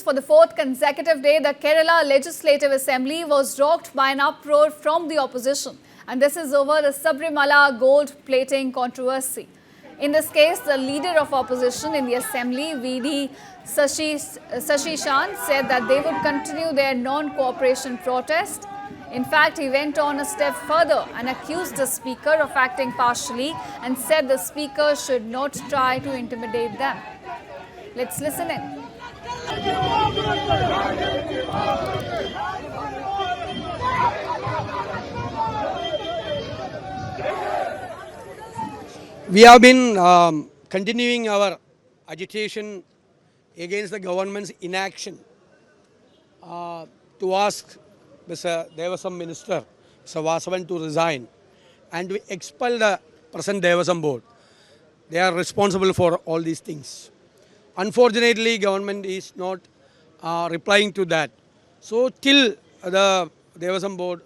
for the fourth consecutive day, the Kerala Legislative Assembly was rocked by an uproar from the opposition. And this is over the Sabrimala gold plating controversy. In this case, the leader of opposition in the assembly, VD Sashishan, said that they would continue their non-cooperation protest. In fact, he went on a step further and accused the speaker of acting partially and said the speaker should not try to intimidate them. Let's listen in. We have been continuing our agitation against the government's inaction to ask Mr. Devasam Minister, Mr. Vasavan, to resign and to expel the present Devasam board. They are responsible for all these things. Unfortunately, government is not replying to that. So till the Devasam board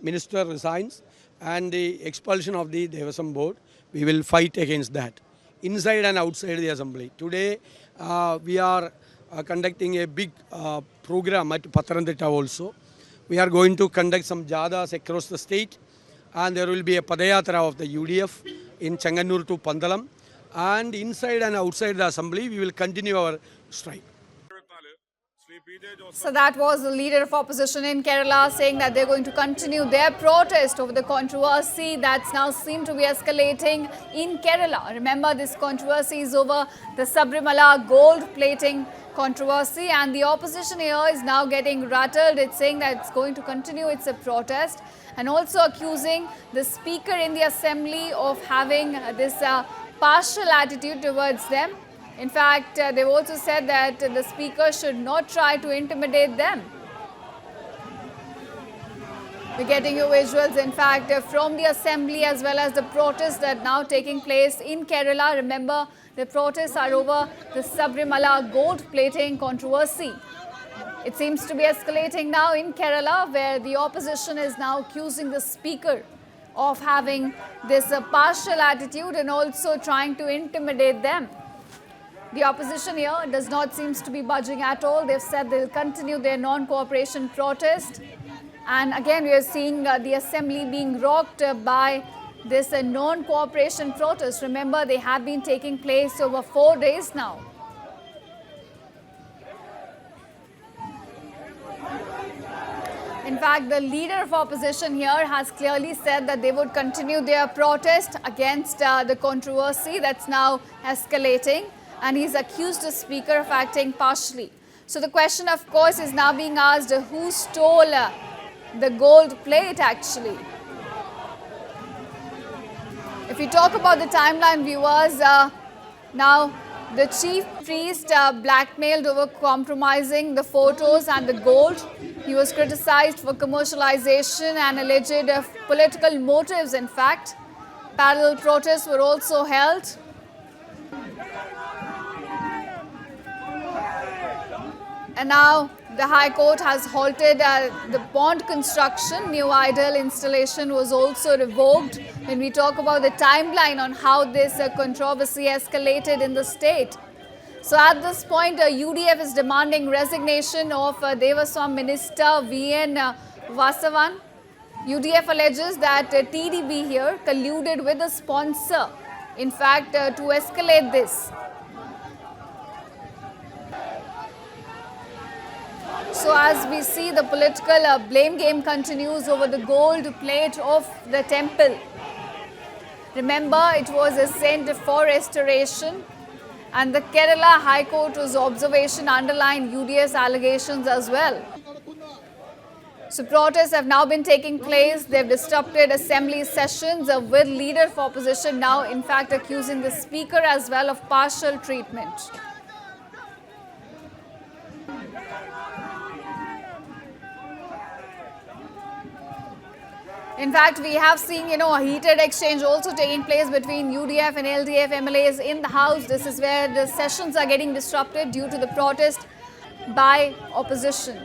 minister resigns and the expulsion of the Devasam board, we will fight against that, inside and outside the assembly. Today, we are conducting a big program at Patharanthita also. We are going to conduct some jadas across the state, and there will be a padayatra of the UDF in Changanur to Pandalam. And inside and outside the assembly, we will continue our strike. So that was the leader of opposition in Kerala saying that they're going to continue their protest over the controversy that's now seemed to be escalating in Kerala. Remember, this controversy is over the Sabrimala gold plating controversy, and the opposition here is now getting rattled. It's saying that it's going to continue its protest and also accusing the speaker in the assembly of having this partial attitude towards them. In fact, they've also said that the speaker should not try to intimidate them. We're getting you visuals, in fact, from the assembly as well as the protests that are now taking place in Kerala. Remember, the protests are over the Sabrimala gold plating controversy. It seems to be escalating now in Kerala, where the opposition is now accusing the speaker of having this partial attitude and also trying to intimidate them. The opposition here does not seem to be budging at all. They've said they'll continue their non-cooperation protest. And again, we are seeing the assembly being rocked by this non-cooperation protest. Remember, they have been taking place over 4 days now. In fact, the leader of opposition here has clearly said that they would continue their protest against the controversy that's now escalating. And he's accused the speaker of acting partially. So the question, of course, is now being asked, who stole the gold plate actually? If we talk about the timeline, viewers, now the chief priest blackmailed over compromising the photos and the gold. He was criticized for commercialization and alleged political motives, in fact. Parallel protests were also held. And now the High Court has halted the pond construction. New idol installation was also revoked. When we talk about the timeline on how this controversy escalated in the state. So at this point, UDF is demanding resignation of Devasam Minister VN Vasavan. UDF alleges that TDB here colluded with the sponsor, in fact, to escalate this. So as we see, the political blame game continues over the gold plate of the temple. Remember, it was sent for restoration, and the Kerala High Court's observation underlined UDF's allegations as well. So protests have now been taking place. They've disrupted assembly sessions with leader of opposition now, in fact, accusing the speaker as well of partial treatment. In fact, we have seen, a heated exchange also taking place between UDF and LDF MLAs in the House. This is where the sessions are getting disrupted due to the protest by opposition.